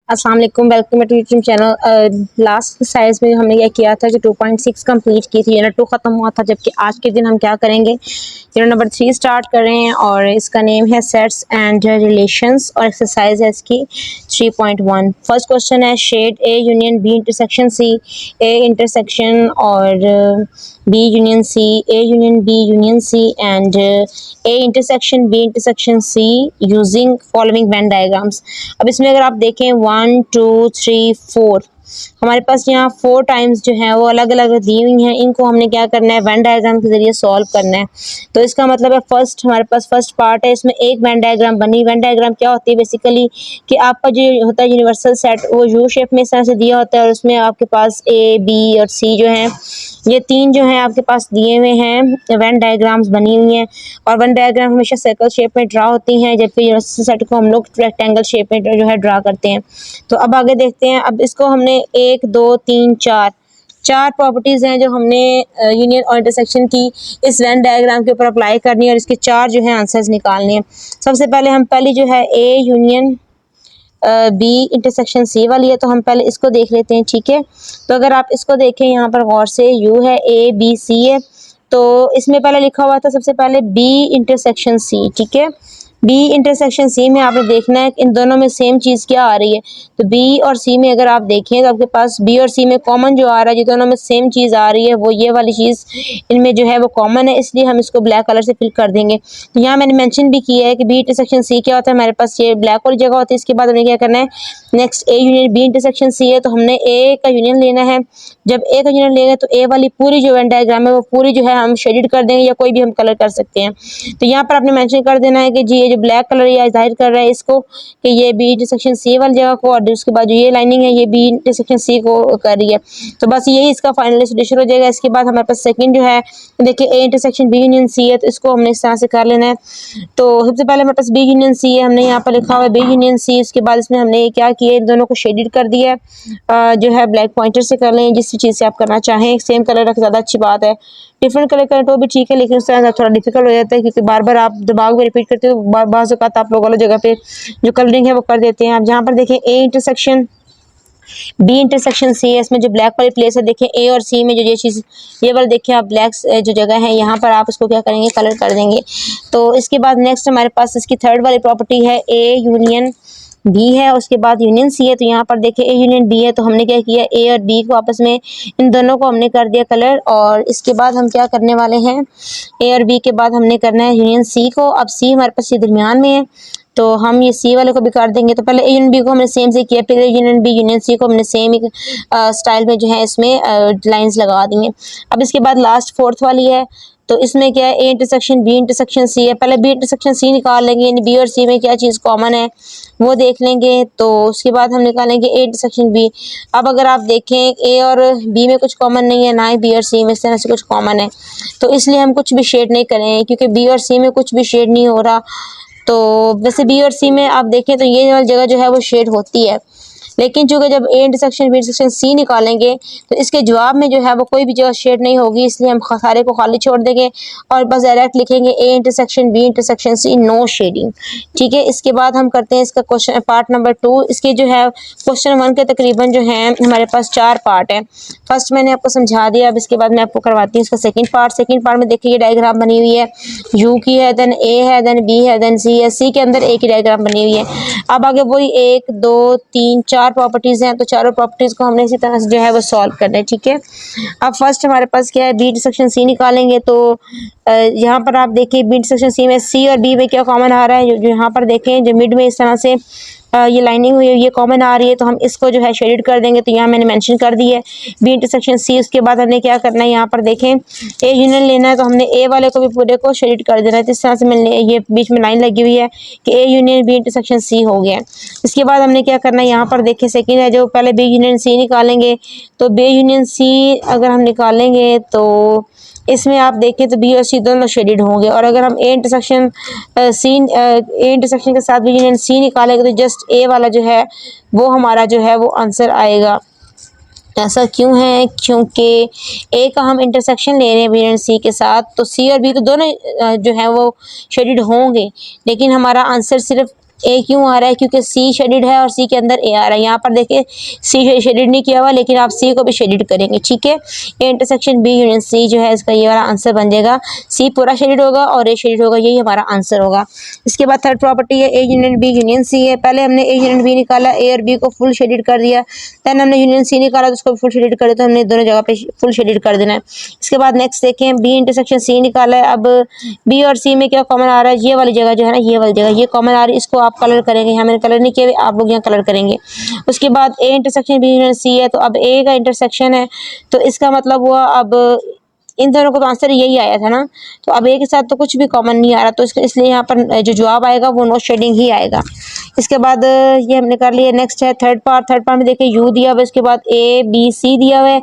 अस्सलाम वालेकुम, welcome to YouTube channel. Last exercise में हमने यह किया था कि 2.6 कंप्लीट की थी, यूनिट 2 ख़त्म हुआ था। जबकि आज के दिन हम क्या करेंगे, यूनिट नंबर 3 स्टार्ट कर रहे हैं और इसका नेम है सेट्स एंड रिलेशंस और एक्सरसाइज है इसकी 3.1। फर्स्ट क्वेश्चन है shade A union B intersection C, A intersection और B union C, A union B union C and A intersection B intersection C using following Venn diagrams. अब इसमें अगर आप देखें 1 2 3 4 हमारे पास यहाँ 4 टाइम्स जो है वो अलग अलग दी हुई हैं। इनको हमने क्या करना है, वेन डायग्राम के जरिए सॉल्व करना है। तो इसका मतलब है फर्स्ट हमारे पास फर्स्ट पार्ट है, इसमें एक वेन डायग्राम बनी। वेन डायग्राम क्या होती है बेसिकली कि आपका जो होता है यूनिवर्सल सेट वो यू शेप में इस तरह से दिया होता है और उसमें आपके पास ए बी और सी जो है ये तीन जो हैं आपके पास दिए हुए हैं वेन डायग्राम्स बनी हुई हैं। और वेन डायग्राम हमेशा सर्कल शेप में ड्रा होती हैं, जबकि यूनिवर्सल सेट को हम लोग रेक्टेंगल शेप में जो है ड्रा करते हैं। तो अब आगे देखते हैं। अब इसको हमने 1 2 3 4 प्रॉपर्टीज़ हैं जो हमने यूनियन और इंटरसेक्शन की इस वेन डायग्राम के ऊपर अप्लाई करनी है और इसके 4 जो है आंसर्स निकालने हैं। सबसे पहले हम पहली जो है A union B intersection C वाली है, तो हम पहले इसको देख लेते हैं। ठीक है, तो अगर आप इसको देखें यहाँ पर गौर से, यू है, ए बी सी है, तो इसमें पहले लिखा हुआ था सबसे पहले बी इंटरसेक्शन सी। ठीक है, बी इंटरसेक्शन सी में आपने देखना है कि इन दोनों में सेम चीज़ क्या आ रही है। तो बी और सी में अगर आप देखें तो आपके पास बी और सी में कॉमन जो आ रहा है, जो दोनों में सेम चीज़ आ रही है वो ये वाली चीज़ इनमें जो है वो कॉमन है, इसलिए हम इसको ब्लैक कलर से फिल कर देंगे। तो यहाँ मैंने मेंशन भी किया है कि बी इंटरसेक्शन सी क्या होता है, हमारे पास ये ब्लैक वाली जगह होती है। इसके बाद हमें क्या करना है, next A union B intersection C है, तो हमने ए का यूनियन लेना है। जब ए का यूनियन लेंगे तो ए वाली पूरी जो वेन डायग्राम है वो पूरी जो है हम शेडेड कर देंगे या कोई भी हम कलर कर सकते हैं। तो यहाँ पर आपने मेंशन कर देना है कि जी ये जो ब्लैक कलर या जाहिर कर रहा है इसको कि ये बी इंटरसेक्शन सी वाली जगह को, और उसके बाद जो ये लाइनिंग है ये बी इंटरसेक्शन सी को कर रही है। तो बस यही इसका फाइनल सोल्यूशन हो जाएगा। इसके बाद हमारे पास सेकंड जो है, देखिए A intersection B union C है, तो इसको हमने इस तरह से कर लेना है। तो सबसे पहले हमारे पास बी यूनियन सी है, हमने यहाँ पर लिखा हुआ है बी यूनियन सी। उसके बाद इसमें हमने क्या किया, इन दोनों को शेडेड कर दिया है, जो है ब्लैक पॉइंटर से कर लें, जिस चीज़ से आप करना चाहें। सेम कलर रख ज़्यादा अच्छी बात है, डिफरेंट कलर करें तो भी ठीक है, लेकिन उस तरह थोड़ा डिफिकल्ट हो जाता है क्योंकि बार बार आप दिमाग में रिपीट करते हो, बाज़ औक़ात आप लोग अलग जगह पे जो कलरिंग है वो कर देते हैं। आप जहाँ पर देखें A intersection B intersection C है, इसमें जो ब्लैक वाली प्लेस है देखें ए और सी में जो ये चीज़ ये वाला देखिए आप ब्लैक जो जगह है यहाँ पर आप इसको क्या करेंगे, कलर कर देंगे। तो इसके बाद नेक्स्ट हमारे पास इसकी थर्ड वाली प्रॉपर्टी है ए यूनियन बी है, उसके बाद यूनियन सी है। तो यहाँ पर देखिए ए यूनियन बी है, तो हमने क्या किया, ए और बी को आपस में इन दोनों को हमने कर दिया कलर। और इसके बाद हम क्या करने वाले हैं, ए और बी के बाद हमने करना है यूनियन सी को। अब सी हमारे पास ये दरमियान में है, तो हम ये सी वाले को भी कर देंगे। तो पहले ए यूनियन बी को हमने सेम से किया, फिर A union B union C को हमने सेम एक स्टाइल में जो है इसमें लाइंस लगा दी हैं। अब इसके बाद लास्ट फोर्थ वाली है, तो इसमें क्या है, A intersection B intersection C है। पहले बी इंटरसेक्शन सी निकाल लेंगे, यानी बी और सी में क्या चीज़ कॉमन है वो देख लेंगे। तो उसके बाद हम निकालेंगे ए इंटरसेक्शन बी। अब अगर आप देखें ए और बी में कुछ कॉमन नहीं है, ना ही बी और सी में इस तरह से कुछ कॉमन है, तो इसलिए हम कुछ भी शेड नहीं करेंगे क्योंकि बी और सी में कुछ भी शेड नहीं हो रहा। तो वैसे बी और सी में आप देखें तो ये वाली जगह जो है वो शेड होती है, लेकिन चूँकि जब A intersection B intersection C निकालेंगे तो इसके जवाब में जो है वो कोई भी जगह शेड नहीं होगी, इसलिए हम सारे को खाली छोड़ देंगे और बस डायरेक्ट लिखेंगे A intersection B intersection C no shading. ठीक है, इसके बाद हम करते हैं इसका क्वेश्चन पार्ट नंबर 2। इसके जो है क्वेश्चन 1 के तकरीबन जो है हमारे पास 4 पार्ट हैं। फर्स्ट मैंने आपको समझा दिया, अब इसके बाद मैं आपको करवाती हूँ इसका सेकंड पार्ट। सेकंड पार्ट में देखिए ये डायग्राम बनी हुई है, यू की है, देन ए है, देन बी है, देन सी है, सी के अंदर ए की डायग्राम बनी हुई है। अब आगे वही 1 2 3 4 प्रॉपर्टीज़ हैं, तो चारों प्रॉपर्टीज़ को हमने इसी तरह से जो है वो सॉल्व करना है। ठीक है, अब फर्स्ट हमारे पास क्या है, बी इंटरसेक्शन सी निकालेंगे। तो यहाँ पर आप देखिए बी इंटरसेक्शन सी में सी और बी में क्या कॉमन आ रहा है, जो यहाँ पर देखें जो मिड में इस तरह से ये लाइनिंग हुई है ये कॉमन आ रही है, तो हम इसको जो है शेडेड कर देंगे। तो यहाँ मैंने मेंशन कर दी है बी इंटरसेक्शन सी। उसके बाद हमने क्या करना है, यहाँ पर देखें ए यूनियन लेना है, तो हमने ए वाले को भी पूरे को शेडेड कर देना है। तो इस तरह से मैंने ये बीच में लाइन लगी हुई है कि A union B intersection C हो गया। इसके बाद हमने क्या करना है, यहाँ पर देखिए सेकेंड है जो पहले बी यूनियन सी निकालेंगे। तो बी यूनियन सी अगर हम निकालेंगे तो इसमें आप देखें तो बी और सी दोनों शेडेड होंगे, और अगर हम ए इंटरसेक्शन के साथ बी यूनियन सी निकालेंगे तो जस्ट ए वाला जो है वो हमारा जो है वो आंसर आएगा। ऐसा क्यों है, क्योंकि ए का हम इंटरसेक्शन ले रहे हैं बी एंड सी के साथ, तो सी और बी तो दोनों जो है वो शेडेड होंगे, लेकिन हमारा आंसर सिर्फ ए क्यों आ रहा है, क्योंकि सी शेडिड है और सी के अंदर ए आ रहा है। यहाँ पर देखिए सी शेडिड नहीं किया हुआ, लेकिन आप सी को भी शेडिड करेंगे, ठीक है। A intersection B union C जो है इसका ये वाला आंसर बन जाएगा। सी पूरा शेडिड होगा और ए शेडिड होगा, यही हमारा आंसर होगा। इसके बाद थर्ड प्रॉपर्टी है A union B union C है। पहले हमने ए यूनियन बी निकाला, ए और बी को फुल शेडिड कर दिया। देन हमने यूनियन सी निकाला तो उसको फुल शेडिड कर दिया, तो हमने दोनों जगह पे फुल शेडिड कर देना है। इसके बाद नेक्स्ट देखें, बी इंटरसेक्शन सी निकाला है। अब बी और सी में क्या कॉमन आ रहा है, ये वाली जगह जो है ना, ये वाली जगह ये कॉमन आ रही है, इसको आप कलर करेंगे। यहाँ मैंने कलर नहीं किया, आप लोग यहाँ कलर करेंगे। उसके बाद A intersection B union C है, तो अब ए का इंटरसेक्शन है, तो इसका मतलब हुआ अब इन दोनों को तो आंसर यही आया था ना, तो अब ए के साथ तो कुछ भी कॉमन नहीं आ रहा, तो इसलिए यहाँ पर जो जवाब आएगा वो नो शेडिंग ही आएगा। इसके बाद ये हमने कर लिया। नेक्स्ट है थर्ड पार्ट में देखिए यू दिया हुआ है, इसके बाद ए बी सी दिया हुआ है।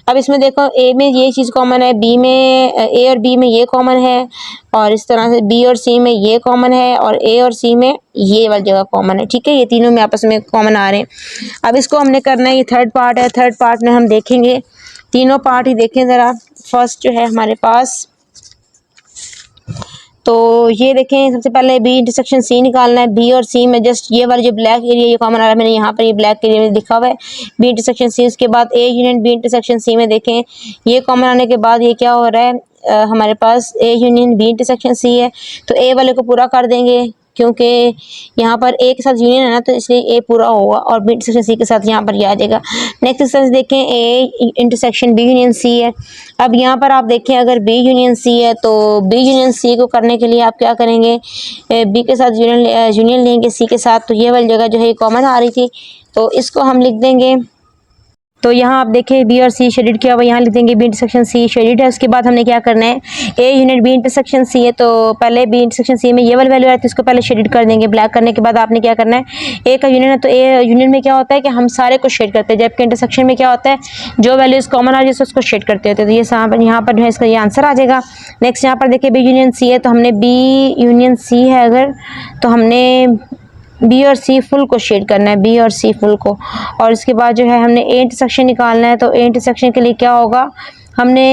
अब इसमें देखो ए में ये चीज़ कॉमन है, बी में ए और बी में ये कॉमन है, और इस तरह से बी और सी में ये कॉमन है, और ए और सी में ये वाली जगह कॉमन है, ठीक है। ये तीनों में आपस में कॉमन आ रहे हैं। अब इसको हमने करना है, ये थर्ड पार्ट है। थर्ड पार्ट में हम देखेंगे, तीनों पार्ट ही देखें ज़रा। फर्स्ट जो है हमारे पास, तो ये देखें, सबसे पहले बी इंटरसेक्शन सी निकालना है। बी और सी में जस्ट ये वाला जो ब्लैक एरिया ये कॉमन आ रहा है, मैंने यहाँ पर ये ब्लैक एरिया में लिखा हुआ है बी इंटरसेक्शन सी। उसके बाद A union B intersection C में देखें, ये कॉमन आने के बाद ये क्या हो रहा है, हमारे पास A union B intersection C है, तो ए वाले को पूरा कर देंगे, क्योंकि यहाँ पर ए के साथ यूनियन है ना, तो इसलिए ए पूरा होगा, और बी इंटरसेक्शन सी के साथ यहाँ पर ये आ जाएगा। नेक्स्ट सेंस देखें, A intersection B union C है। अब यहाँ पर आप देखें, अगर बी यूनियन सी है तो बी यूनियन सी को करने के लिए आप क्या करेंगे, बी के साथ यूनियन लेंगे सी के साथ, तो ये वाली जगह जो है कॉमन आ रही थी, तो इसको हम लिख देंगे। तो यहाँ आप देखें बी और सी शेडिड किया हुआ, यहाँ लिख देंगे बी इंटरसेक्शन सी शेडिड है। उसके बाद हमने क्या करना है, a unit B intersection C है, तो पहले बी इंटरसेक्शन सी में ये वाली वैल्यू आती है, इसको पहले शेडिड कर देंगे। ब्लैक करने के बाद आपने क्या करना है, ए का यूनियन है, तो ए यूनियन में क्या होता है कि हम सारे को शेड करते हैं, जबकि इंटरसेक्शन में क्या होता है, जो वैल्यूज कॉमन आ रही है उसको शेड करते होते हैं। तो ये यहाँ पर जो है इसका ये आंसर आ जाएगा। नेक्स्ट यहाँ पर देखिए बी यूनियन सी है, तो हमने बी यूनियन सी है अगर, तो हमने बी और सी फुल को शेड करना है, बी और सी फुल को। और इसके बाद जो है हमने ए इंटरसेक्शन निकालना है, तो ए इंटरसेक्शन के लिए क्या होगा, हमने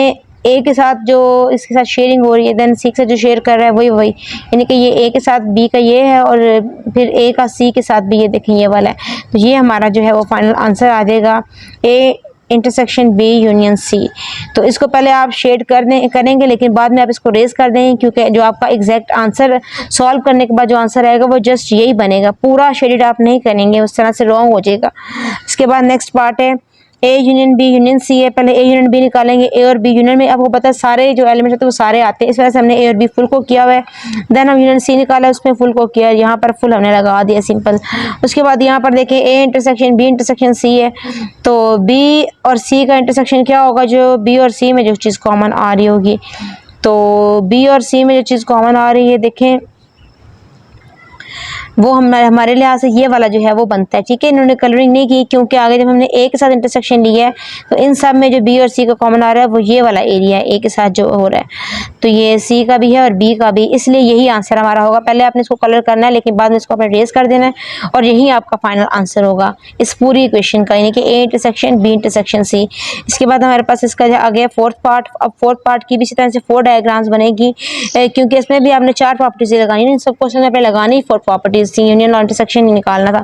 ए के साथ जो इसके साथ शेयरिंग हो रही है, देन सी के साथ जो शेयर कर रहा है वही यानी कि ये ए के साथ बी का ये है, और फिर ए का सी के साथ भी ये देखें ये वाला है, तो ये हमारा जो है वो फाइनल आंसर आ जाएगा, A intersection B union C. तो इसको पहले आप शेड करेंगे, लेकिन बाद में आप इसको रेज कर देंगे, क्योंकि जो आपका एग्जैक्ट आंसर सॉल्व करने के बाद जो आंसर आएगा वो जस्ट यही बनेगा, पूरा शेडिड आप नहीं करेंगे, उस तरह से रॉन्ग हो जाएगा। इसके बाद नेक्स्ट पार्ट है A union B union C है। पहले ए यूनियन बी निकालेंगे, ए और बी यूनियन में आपको पता है सारे जो एलिमेंट होते हैं वो सारे आते हैं, इस वजह से हमने ए और बी फुल को किया हुआ है। देन हम यूनियन सी निकाला, उसमें फुल को किया, यहाँ पर फुल हमने लगा दिया सिंपल। उसके बाद यहाँ पर देखें A intersection B intersection C है, तो बी और सी का इंटरसेक्शन क्या होगा, जो बी और सी में जो चीज़ कॉमन आ रही होगी, तो बी और सी में जो चीज़ कॉमन आ रही है देखें वो हमारे लिहाज से ये वाला जो है वो बनता है, ठीक है। इन्होंने कलरिंग नहीं की, क्योंकि आगे जब हमने ए के साथ इंटरसेक्शन लिया है तो इन सब में जो बी और सी का कॉमन आ रहा है वो ये वाला एरिया है ए के साथ जो हो रहा है, तो ये सी का भी है और बी का भी, इसलिए यही आंसर हमारा होगा। पहले आपने इसको कलर करना है, लेकिन बाद में इसको आपने रेज कर देना है, और यही आपका फाइनल आंसर होगा इस पूरी इक्वेशन का, यानी कि A intersection B intersection C. इसके बाद हमारे पास इसका आ गया फोर्थ पार्ट। अब फोर्थ पार्ट की भी इसी तरह से 4 डायग्राम्स बनेगी, क्योंकि इसमें भी आपने 4 प्रॉपर्टीज लगानी है, इन सब क्वेश्चन में लगानी 4 प्रॉपर्टीज थी, यूनियन और इंटरसेक्शन ही निकालना था।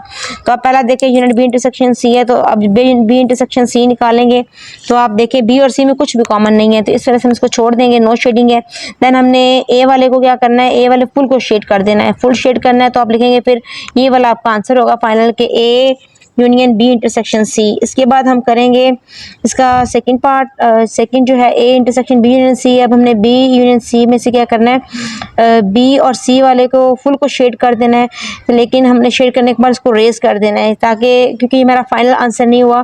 तो आप पहला देखिए यूनियन बी इंटरसेक्शन सी है, तो अब बी इंटरसेक्शन सी निकालेंगे, तो आप देखिए बी और सी में कुछ भी कॉमन नहीं है, तो इस तरह से हम इसको छोड़ देंगे, नो शेडिंग है। देन हमने ए वाले को क्या करना है, ए वाले फुल को शेड कर देना है, फुल शेड करना है, तो आप लिखेंगे फिर ये वाला आपका आंसर होगा फाइनल के A union B intersection C. इसके बाद हम करेंगे इसका सेकंड पार्ट, सेकंड जो है A intersection B union C. अब हमने बी यूनियन सी में से क्या करना है, बी और सी वाले को फुल को शेड कर देना है, लेकिन हमने शेड करने के बाद इसको रेज कर देना है, ताकि क्योंकि हमारा फाइनल आंसर नहीं हुआ,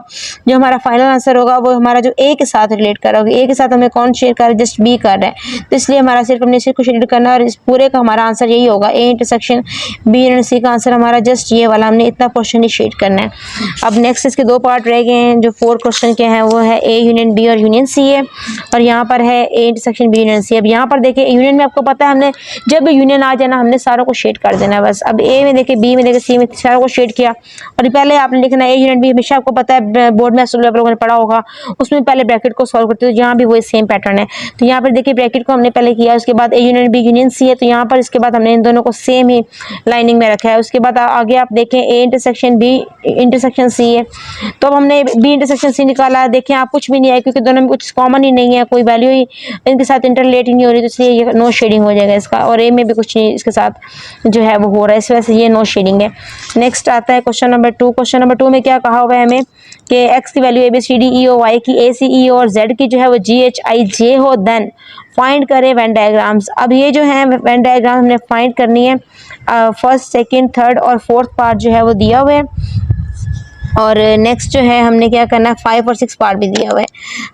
जो हमारा फाइनल आंसर होगा वो हमारा जो ए के साथ रिलेट कर रहा होगा, ए के साथ हमें कौन शेड कर रहा है, जस्ट बी कर रहा है, तो इसलिए हमारा सिर्फ हमने सिर्फ को शेड करना है, और इस पूरे का हमारा आंसर यही होगा, A intersection B union C का आंसर हमारा जस्ट ये वाला, हमने इतना पोर्शन ही शेड करना है। अब नेक्स्ट इसके दो पार्ट रह गए हैं जो 4 क्वेश्चन के हैं, वो है ए यूनियन बी और यूनियन सी है, और यहाँ पर है A intersection B union C. अब यहाँ पर देखिए यूनियन में आपको पता है हमने जब भी यूनियन आ जाना हमने सारों को शेड कर देना बस। अब ए में देखिए, बी में देखिए, सी में सारों को शेड किया, और पहले आपने लिखना ए यूनियन बी। हमेशा आपको पता है बोर्ड में आप लोगों ने पढ़ा होगा, उसमें पहले ब्रैकेट को सॉल्व करते हो, यहाँ भी वही सेम पैटर्न है। तो यहाँ पर देखिए ब्रैकेट को हमने पहले किया, उसके बाद A union B union C है, तो यहाँ पर इसके बाद हमने इन दोनों को सेम ही लाइनिंग में रखा है। उसके बाद आगे आप देखें A intersection B intersection C है, तो अब हमने बी इंटरसेक्शन सी निकाला। देखें आप कुछ भी नहीं है क्योंकि दोनों में कुछ कॉमन ही नहीं है, कोई वैल्यू ही इनके साथ इंटरलेट ही नहीं हो रही, तो इसलिए ये नो शेडिंग हो जाएगा इसका। और ए में भी कुछ नहीं इसके साथ जो है वो हो रहा है, इस वजह से ये नो शेडिंग है। नेक्स्ट आता है क्वेश्चन नंबर 2। क्वेश्चन नंबर 2 में क्या कहा हुआ है हमें कि एक्स की value A B C D E O, y की ए सी ई और जेड की जो है वो जी एच आई जे हो, देन फाइंड करें वेन डायग्राम्स। अब ये जो है वेन डायग्राम हमने फाइंड करनी है, फर्स्ट सेकंड थर्ड और फोर्थ पार्ट जो है वो दिया हुआ है, और नेक्स्ट जो है हमने क्या करना है 5 और 6 पार्ट भी दिया हुआ है,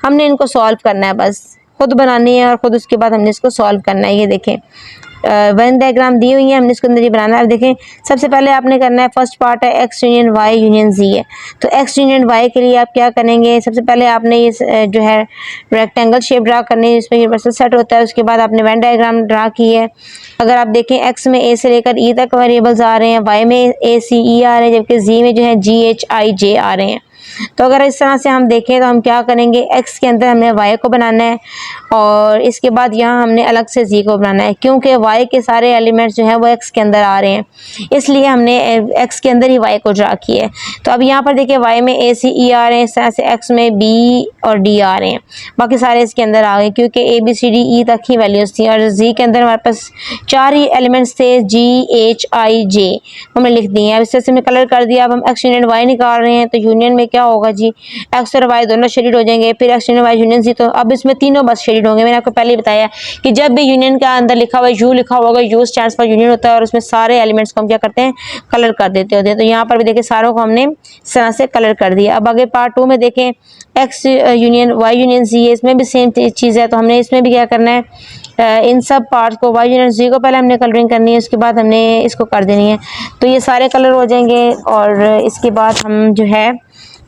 हमने इनको सॉल्व करना है, बस खुद बनानी है और खुद उसके बाद हमने इसको सॉल्व करना है। ये देखें वेन डायग्राम दी हुई है, हमने इसके अंदर ये बनाना है। अब देखें सबसे पहले आपने करना है, फर्स्ट पार्ट है एक्स यूनियन वाई यूनियन जी है, तो एक्स यूनियन वाई के लिए आप क्या करेंगे, सबसे पहले आपने ये जो है रेक्टेंगल शेप ड्रा करनी है, इसमें यूनिवर्सल सेट होता है। उसके बाद आपने वेन डायग्राम ड्रा की है। अगर आप देखें एक्स में ए से लेकर ई तक वेरिएबल्स आ रहे हैं, वाई में ए सी ई आ रहे हैं, जबकि जी में जो है जी एच आई जे आ रहे हैं। तो अगर इस तरह से हम देखें तो हम क्या करेंगे, एक्स के अंदर हमने वाई को बनाना है और इसके बाद यहाँ हमने अलग से जी को बनाना है, क्योंकि वाई के सारे एलिमेंट्स जो हैं वो एक्स के अंदर आ रहे हैं, इसलिए हमने एक्स के अंदर ही वाई को ड्रा किया है। तो अब यहाँ पर देखिए वाई में ए सी ई आ रहे हैं, इस तरह से एक्स में बी और डी आ रहे हैं, बाकी सारे इसके अंदर आ गए क्योंकि ए बी सी डी ई तक ही वैल्यूज थी, और जी के अंदर हमारे पास 4 ही एलिमेंट्स थे, जी एच आई जे हमने लिख दिए हैं। अब इस तरह से हमने कलर कर दिया। अब हम एक्स यूनियन वाई निकाल रहे हैं, तो यूनियन में क्या होगा जी, एक्स और वाई दोनों शेडिड हो जाएंगे, फिर एक्स यूनियन वाई यूनियन जी, तो अब इसमें तीनों बस शेडिड होंगे। मैंने आपको पहले ही बताया कि जब भी यूनियन का अंदर लिखा हुआ यू लिखा होगा, यू स्टैंड्स फॉर यूनियन होता है, और उसमें सारे एलिमेंट्स को हम क्या करते हैं, कलर कर देते होते हैं। तो यहाँ पर भी देखिए सारों को हमने इस तरह से कलर कर दिया। अब आगे पार्ट 2 में देखें एक्स यूनियन वाई यूनियन जी है, इसमें भी सेम चीज़ है, तो हमने इसमें भी क्या करना है, इन सब पार्ट्स को वाई यूनियन जी को पहले हमने कलरिंग करनी है, उसके बाद हमने इसको कर देनी है, तो ये सारे कलर हो जाएंगे। और इसके बाद हम जो है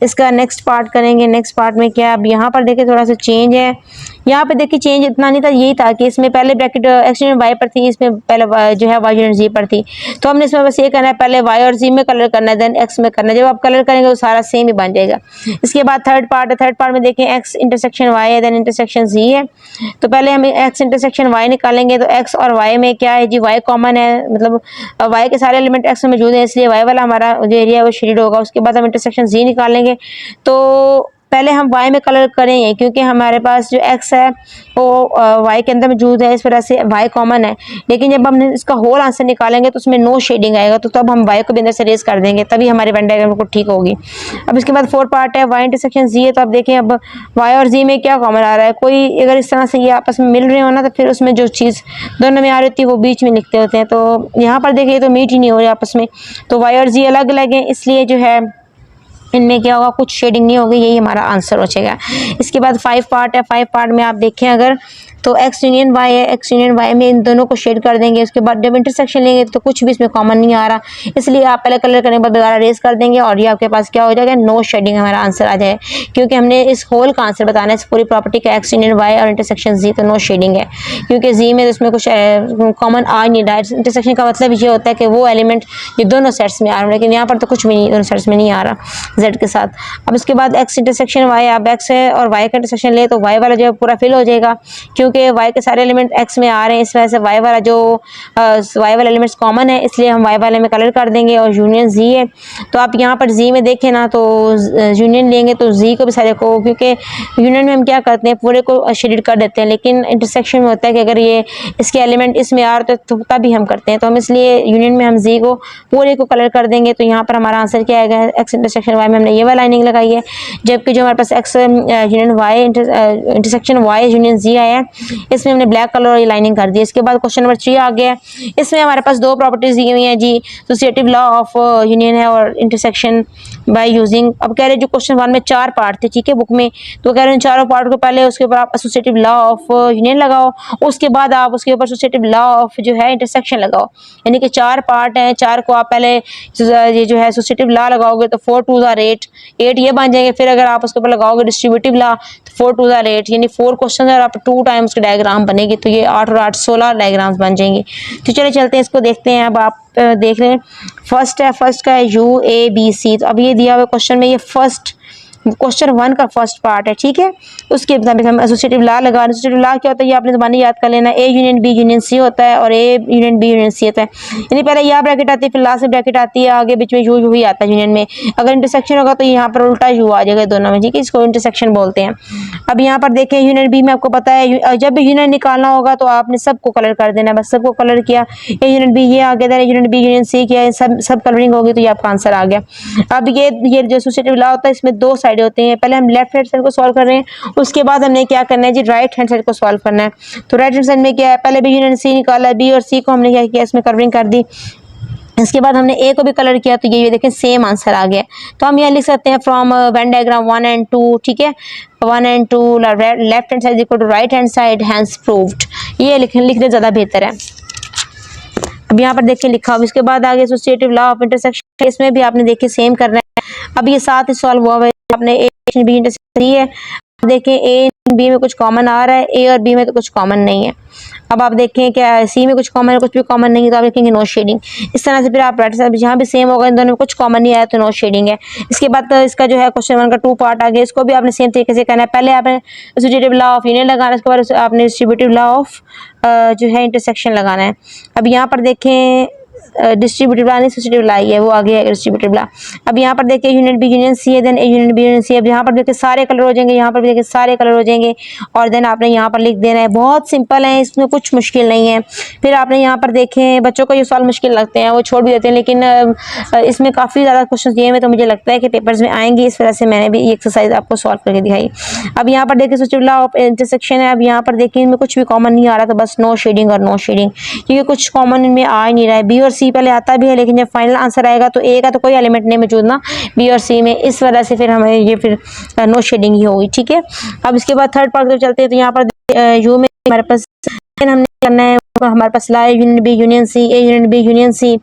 इसका नेक्स्ट पार्ट करेंगे। नेक्स्ट पार्ट में क्या, अब यहाँ पर देखिए थोड़ा सा चेंज है, यहाँ पे देखिए चेंज इतना नहीं था, यही था कि इसमें पहले ब्रैकेट एक्स यूनियन वाई पर थी, इसमें पहले जो है वाई यूनियन जी पर थी, तो हमने इसमें बस ये करना है, पहले वाई और जी में कलर करना है, देन एक्स में करना है। जब आप कलर करेंगे तो सारा सेम ही बन जाएगा। इसके बाद थर्ड पार्ट है, थर्ड पार्ट में देखें एक्स इंटरसेक्शन वाई है, देन इंटरसेक्शन जी है, तो पहले हम एक्स इंटरसेक्शन वाई निकालेंगे, तो एक्स और वाई में क्या है जी, वाई कॉमन है, मतलब वाई के सारे एलिमेंट एक्स में मौजूद है, इसलिए वाई वाला हमारा जो एरिया है वो शेडेड होगा। उसके बाद हम इंटरसेक्शन जी निकालेंगे, तो पहले हम y में कलर करेंगे क्योंकि हमारे पास जो x है वो y के अंदर मौजूद है, इस वजह से y कॉमन है, लेकिन जब हम इसका होल आंसर निकालेंगे तो उसमें नो शेडिंग आएगा, तो तब हम y को भी अंदर से रेज कर देंगे, तभी हमारी वेन डायग्राम को ठीक होगी। अब इसके बाद फोर्थ पार्ट है y इंटरसेक्शन z है, तो अब देखें अब y और z में क्या कॉमन आ रहा है, कोई अगर इस तरह से ये आपस में मिल रहे हो ना, तो फिर उसमें जो चीज़ दोनों में आ रही होती है वो बीच में लिखते होते हैं। तो यहाँ पर देखिए तो मीट ही नहीं हो रही आपस में, तो y और z अलग अलग है, इसलिए जो है इनमें क्या होगा, कुछ शेडिंग नहीं होगी, यही हमारा आंसर बचेगा। इसके बाद 5 पार्ट है, 5 पार्ट में आप देखें अगर तो एक्स यूनियन वाई है, एक्स यूनियन वाई में इन दोनों को शेड कर देंगे। उसके बाद जब इंटरसेक्शन लेंगे तो कुछ भी इसमें कॉमन नहीं आ रहा, इसलिए आप पहले कलर करने के बाद दोबारा रेस कर देंगे और ये आपके पास क्या हो जाएगा, नो शेडिंग हमारा आंसर आ जाए, क्योंकि हमने इस होल का आंसर बताना है, इस पूरी प्रॉपर्टी का एक्स यूनियन वाई और इंटरसेक्शन जी, तो नो शेडिंग है क्योंकि जी में इसमें कुछ कॉमन आ नहीं रहा है। इंटरसेक्शन का मतलब ये होता है कि वो एलिमेंट ये दोनों सेट्स में आ रहे हैं, लेकिन यहाँ पर तो कुछ भी नहीं, दोनों सेट्स में नहीं आ रहा जेड के साथ। अब इसके बाद एक्स इंटरसेक्शन वाई, आप एक्स है और वाई का इंटरसेक्शन ले तो वाई वाला जो पूरा फिल हो जाएगा, क्योंकि वाई के सारे एलिमेंट एक्स में आ रहे हैं, इस वजह से वाई वाला जो वाई वाला एलिमेंट्स कॉमन है, इसलिए हम वाई वाले में कलर कर देंगे। और यूनियन जी है, तो आप यहाँ पर जी में देखें ना, तो यूनियन लेंगे तो जी को भी सारे को, क्योंकि यूनियन में हम क्या करते हैं पूरे को शेडेड कर देते हैं, लेकिन इंटरसेक्शन में होता है कि अगर ये इसके एलिमेंट इसमें आ रहे तो तभी हम करते हैं, तो हम इसलिए यूनियन में हम जी को पूरे को कलर कर देंगे। तो यहाँ पर हमारा आंसर क्या आएगा, एक्स इंटरसेक्शन वाई में हमने ये वाली लाइनिंग लगाई है, जबकि जो हमारे पास X union Y intersection Y union Z आया है, इसमें हमने ब्लैक कलर और लाइनिंग कर दी। इसके बाद क्वेश्चन नंबर 3 आ गया है। इसमें हमारे पास दो प्रॉपर्टीज दी हुई हैं जी, एसोसिएटिव लॉ ऑफ यूनियन है और इंटरसेक्शन बाय यूजिंग। अब कह रहे हैं जो क्वेश्चन 1 में 4 पार्ट थे, ठीक है, बुक में, तो कह रहे हैं चारों पार्ट को पहले उसके ऊपर आप एसोसिएटिव लॉ ऑफ यूनियन लगाओ, उसके बाद आप उसके ऊपर एसोसिएटिव लॉ ऑफ जो है इंटरसेक्शन लगाओ। यानी कि 4 पार्ट हैं, 4 को आप पहले ये जो है एसोसिएटिव लॉ लगाओगे तो 4 2 आर 8 ये बन जाएंगे। फिर अगर आप उसके ऊपर लगाओगे डिस्ट्रीब्यूटिव लॉ तो 4 2 आर 8, यानी 4 क्वेश्चन और आप 2 टाइम्स के डायग्राम बनेगी, तो ये 8 और 8 16 डायग्राम्स बन जाएंगे। तो चलिए चलते हैं, इसको देखते हैं। अब आप देख रहे हैं फर्स्ट है, फर्स्ट का है UABC। तो अब ये दिया हुआ क्वेश्चन में ये फर्स्ट क्वेश्चन 1 का फर्स्ट पार्ट है, ठीक है। उसके मुताबिक हम एसोसिएटिव लॉ लगा। एसोसिएटिव लॉ क्या होता है ये आपने ज़बानी याद कर लेना। A union B union C होता है और A union B union C होता है, यानी पहले यह ब्रैकेट आती है फिर लास्ट ब्रैकेट आती है, आगे बीच में यू ही आता है यूनियन में। अगर इंटरसेक्शन होगा तो यहाँ पर उल्टा यू आ जाएगा दोनों में, ठीक है, इसको इंटरसेक्शन बोलते हैं। अब यहाँ पर देखें यूनियन B में आपको पता है जब भी यूनियन निकालना होगा तो आपने सबको कलर कर देना, बस सबको कलर किया, A यूनियन B ये आ गया, यूनियन B यूनियन C किया, सब कलरिंग होगी तो ये आपका आंसर आ गया। अब ये जो एसोसिएटिव लॉ होता है इसमें 2 साइडें होती हैं, पहले हम लेफ्ट हैंड साइड को सॉल्व कर रहे हैं, उसके बाद हमने क्या करना है जी राइट हैंड साइड को सॉल्व करना है। तो राइट हैंड साइड में क्या है, पहले B यूनियन C निकाला, B और C को हमने क्या किया इसमें कलरिंग कर दी, इसके बाद हमने A को भी कलर किया, तो ये देखें सेम आंसर आ गया। तो हम यहाँ लिख सकते हैं फ्रॉम वेन डायग्राम 1 and 2, ठीक है, 1 and 2 left hand side equal to right hand side hence proved. ये लिखने ज़्यादा बेहतर है। अब यहाँ पर देखिए लिखा हुआ, इसके बाद आगे एसोसिएटिव लॉ ऑफ इंटरसेक्शन, इसमें भी आपने देखिए सेम करना है। अब ये साथ ही सॉल्व हुआ है, आपने A B इंटरसेक्शन है, देखें A B में कुछ कॉमन आ रहा है, A और B में तो कुछ कॉमन नहीं है। अब आप देखें क्या C में कुछ कॉमन है, कुछ भी कॉमन नहीं है, तो आप देखेंगे नो शेडिंग। इस तरह से फिर आप राइट साइड जहाँ भी सेम होगा, इन दोनों में कुछ कॉमन नहीं आया तो नो शेडिंग है। इसके बाद तो इसका जो है क्वेश्चन 1 का 2 पार्ट आ गया, इसको भी आपने सेम तरीके से करना है। पहले आपने एसोसिएटिव लॉ ऑफ यूनियन लगाना है, उसके बाद आपने डिस्ट्रीब्यूटिव लॉ ऑफ जो है इंटरसेक्शन लगाना है। अब यहाँ पर देखें डिस्ट्रीब्यूटिव लॉ नहीं एसोसिएटिव लॉ है, वो आगे है डिस्ट्रीब्यूटिव लॉ। अब यहाँ पर देखिए यूनियन B यूनियन C है, then A union B union C। अब यहाँ पर देखिए सारे कलर हो जाएंगे, यहाँ पर भी देखिए सारे कलर हो जाएंगे, और देन आपने यहाँ पर लिख देना है। बहुत सिंपल है, इसमें कुछ मुश्किल नहीं है। फिर आपने यहाँ पर देखें, बच्चों को ये सवाल मुश्किल लगते हैं वो छोड़ भी देते हैं, लेकिन इसमें काफ़ी ज़्यादा क्वेश्चन दिए हुए, तो मुझे लगता है कि पेपर्स में आएंगे, इस वजह से मैंने भी ये एक्सरसाइज आपको सॉल्व करके दिखाई। अब यहाँ पर देखिए एसोसिएटिव लॉ ऑफ इंटरसेक्शन है। अब यहाँ पर देखिए इनमें कुछ भी कॉमन नहीं आ रहा, तो बस नो शेडिंग और नो शेडिंग, क्योंकि कुछ कॉमन इनमें आ ही नहीं रहा है। B और C पहले आता भी है, लेकिन जब फाइनल आंसर आएगा तो A का तो कोई एलिमेंट नहीं मौजूद ना B और C में, इस वजह से फिर हमें ये फिर नो शेडिंग ही होगी, ठीक है। अब इसके बाद थर्ड पार्ट जब चलते हैं, तो यहाँ पर U में हमारे पास हमने करना है, हमारे पास ला union B union C, A union B union C,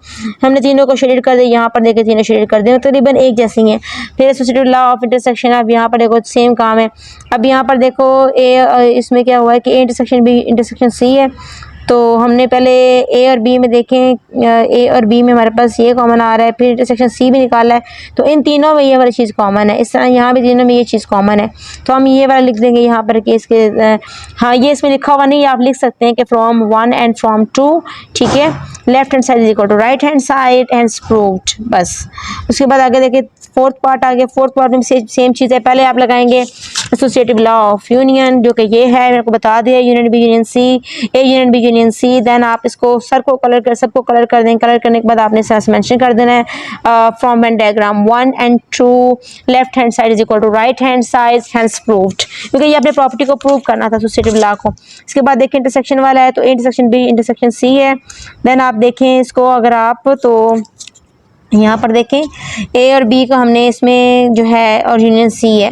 हमने तीनों को शेडेड कर दिया। यहाँ पर देखिए तीनों शेडेड कर दिए, तकरीबन एक जैसी हैं। फिर एसोसिएटिव लॉ ऑफ इंटरसेक्शन, अब यहाँ पर देखो सेम काम है। अब यहाँ पर देखो इसमें क्या हुआ है कि A intersection B intersection C है, तो हमने पहले A और B में देखें, A और B में हमारे पास ये कॉमन आ रहा है, फिर इंटरसेक्शन C भी निकाला है, तो इन तीनों में ये वाली चीज़ कॉमन है। इस तरह यहाँ भी तीनों में ये चीज़ कॉमन है, तो हम ये वाला लिख देंगे यहाँ पर कि इसके हाँ ये इसमें लिखा हुआ नहीं, आप लिख सकते हैं कि फ्रॉम 1 एंड फ्रॉम 2, ठीक है, left hand side is equal to right hand side and proved, बस। उसके बाद आगे देखिए फोर्थ पार्ट आ गया। फोर्थ पार्ट में सेम चीज़ है, पहले आप लगाएंगे एसोसिएटिव लॉ ऑफ यूनियन, जो कि ये है, मेरे को बता दिया, union B union C, A union B union C। Then आप इसको सबको कलर देंगे। कलर करने के बाद आपने इसे मेंशन कर देना है from Venn diagram 1 and 2 left hand side is equal to right hand side hence proved, क्योंकि ये अपने प्रॉपर्टी को प्रूव करना था एसोसिएटिव लॉ को। इसके बाद देखिए इंटरसेक्शन वाला है, तो A intersection B intersection C है। देन आप देखें इसको, अगर आप तो यहाँ पर देखें A और B का हमने इसमें जो है और यूनियन C है।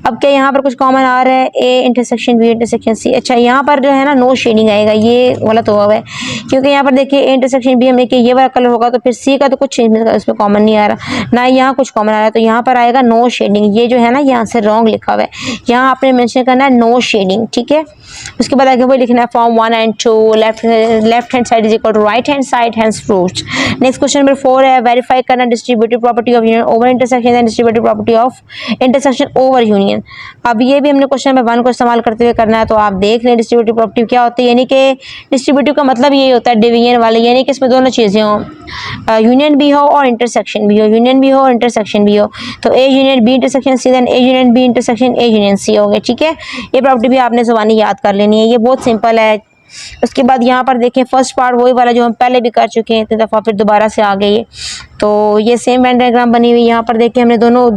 अब क्या यहाँ पर कुछ कॉमन आ रहा है, A intersection B intersection C। अच्छा यहाँ पर जो है ना नो शेडिंग आएगा, ये गलत हुआ है, क्योंकि यहाँ पर देखिए A इंटरसेक्शन B हमें कि ये वाला कलर होगा, तो फिर C का तो कुछ इसमें कॉमन नहीं आ रहा, ना यहाँ कुछ कॉमन आ रहा है, तो यहाँ पर आएगा नो शेडिंग। ये जो है ना यहाँ से रॉन्ग लिखा हुआ है, यहाँ आपने मेंशन करना है नो शेडिंग, ठीक है। उसके बाद आगे वही लिखना है from 1 and 2 left hand side is equal to right hand side hence proved. Next question number 4 है, वेरीफाई करना distributive property of union over intersection and distributive property of intersection over union. अब ये भी हमने क्वेश्चन नंबर 1 को इस्तेमाल करते हुए करना है, तो आप देख लें डिस्ट्रीब्यूटिव प्रॉपर्टी क्या होती है। यानी कि डिस्ट्रीब्यूटिव का मतलब ये होता है डिवीजन वाले, यानी कि इसमें दोनों चीज़ें हों, यूनियन भी हो और इंटरसेक्शन भी हो, यूनियन भी हो और इंटरसेक्शन भी हो। तो A union B intersection C, then A union B intersection A union C हो गया, ठीक है। ये प्रॉपर्टी भी आपने ज़बानी याद कर लेनी है, ये बहुत सिंपल है। उसके बाद यहाँ पर देखें फर्स्ट पार्ट वही वाला जो हम पहले भी कर चुके हैं, इतनी दफ़ा फिर दोबारा से आ गई है। तो ये सेम वेन डायग्राम बनी हुई, यहाँ पर देखिए हमने दोनों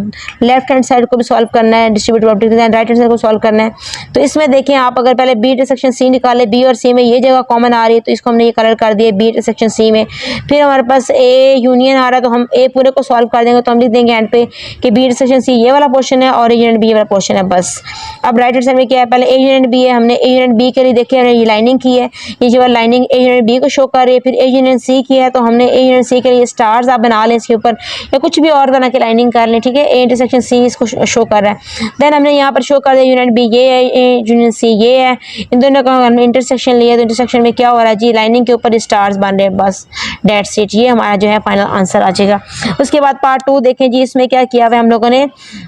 लेफ्ट हैंड साइड को भी सॉल्व करना है, distributive property right hand side को सॉल्व करना है। तो इसमें देखें आप अगर पहले बी इंटरसेक्शन सी निकाले, बी और सी में ये जगह कॉमन आ रही है तो इसको हमने ये कलर कर दिया बी इंटरसेक्शन सी में। फिर हमारे पास ए यूनियन आ रहा है तो हम ए पूरे को सॉल्व कर देंगे, तो हम लिख देंगे एंड पे कि बी इंटरसेक्शन सी ये वाला पोर्शन है और ए यूनियन बी ये वाला पोर्शन है बस। अब राइट हैंड साइड में क्या है, पहले ए यूनियन बी है, हमने ए यूनियन बी के लिए देखिए हमने ये लाइनिंग की है, ये जो लाइनिंग ए यूनियन बी को शो कर रही है। फिर ए यूनियन सी की है तो हमने ए यूनियन सी के लिए स्टार्स आप बना लें इसके ऊपर, या कुछ भी और बना के लाइनिंग कर लें, ठीक है। ए इंटरसेक्शन सी इसको शो कर रहा है। देन हमने यहाँ पर शो कर दिया यूनियन बी ये है, ए यूनियन सी ये है, इन दोनों का हमने इंटरसेक्शन लिया तो इंटरसेक्शन में क्या हो रहा है जी, लाइनिंग के ऊपर स्टार्स बन रहे हैं बस, डेट्स इट। ये हमारा जो है फाइनल आंसर आ जाएगा। उसके बाद पार्ट 2 देखें जी, इसमें क्या किया हुआ है हम लोगों ने,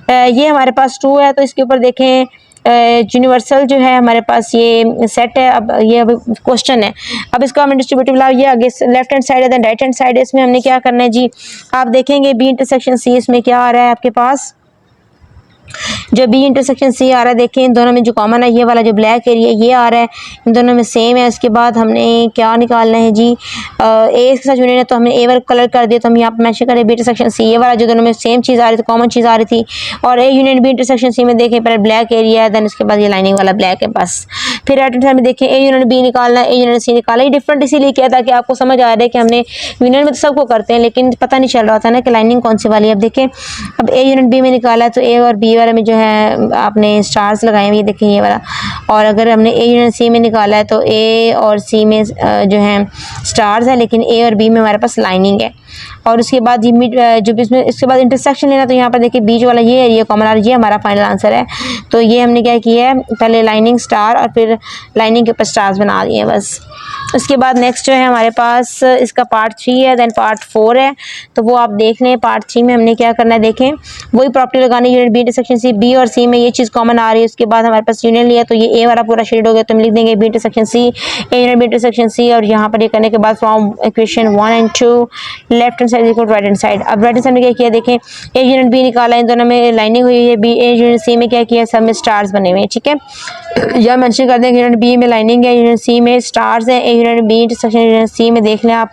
ये हमारे पास 2 है तो इसके ऊपर देखें यूनिवर्सल जो है हमारे पास ये सेट है। अब ये अब क्वेश्चन है, अब इसको हमने डिस्ट्रीब्यूटिव ला, ये आगे लेफ्ट हैंड साइड है देन राइट हैंड साइड है, इसमें हमने क्या करना है जी, आप देखेंगे बी इंटरसेक्शन सी इसमें क्या आ रहा है आपके पास, जो बी इंटरसेक्शन सी आ रहा है देखें इन दोनों में जो कॉमन है ये वाला जो ब्लैक एरिया ये आ रहा है, इन दोनों में सेम है। उसके बाद हमने क्या निकालना है जी, ए के साथ यूनियन है तो हमने ए वाला कलर कर दिया, तो हम यहाँ पर मैंशन करें बी इंटरसेक्शन सी ये वाला जो दोनों में सेम चीज़ आ रही थी, कॉमन चीज़ आ रही थी, और A union B intersection C में देखें पहले ब्लैक एरिया है देन उसके बाद ये लाइनिंग वाला ब्लैक है बस। फिर राइट हैंड साइड में देखें ए यूनियन बी निकालना है, ए यूनियन सी निकालना है। ये डिफरेंट इसीलिए किया था कि आपको समझ आ रहा है कि हमने यूनियन में तो सबको करते हैं लेकिन पता नहीं चल रहा था ना कि लाइनिंग कौन सी वाली है। अब देखें अब ए यूनियन बी में निकाला है तो ए और बी वाले में जो है आपने स्टार्स लगाए हुए, ये देखें ये वाला, और अगर हमने ए यूनियन सी में निकाला है तो ए और सी में जो है स्टार्स है लेकिन ए और बी में हमारे पास लाइनिंग है। और उसके बाद ये जो इसमें इसके बाद इंटरसेक्शन लेना, तो यहाँ पर देखिए बीच वाला ये एरिया कॉमन आ रहा है, ये हमारा फाइनल आंसर है। तो ये हमने क्या किया है, पहले लाइनिंग स्टार और फिर लाइनिंग के ऊपर स्टार्स बना दिए बस। उसके बाद नेक्स्ट जो है हमारे पास इसका पार्ट 3 है देन पार्ट 4 है, तो वो आप देख लें। पार्ट 3 में हमने क्या करना है देखें, वही प्रॉपर्टी लगानी union B intersection C, B और सी में ये चीज़ कॉमन आ रही है। उसके बाद हमारे पास यूनियन लिया तो ये ए वाला पूरा शेड हो गया, तो हम लिख देंगे B intersection C, A union B intersection C, और यहाँ पर ये करने के बाद from equation 1 and 2 left hand side equal right hand side. अब राइट हैंड साइड में क्या किया देखें, ए यूनियन बी निकाला, इन दोनों में लाइनिंग हुई है, बी ए यूनियन सी में क्या किया, सब में स्टार्स बने हुए हैं, ठीक है। यह मेंशन कर देंगे यूनियन बी में लाइनिंग है, यूनियन सी में स्टार्स है, A union B intersection union C में देख लें आप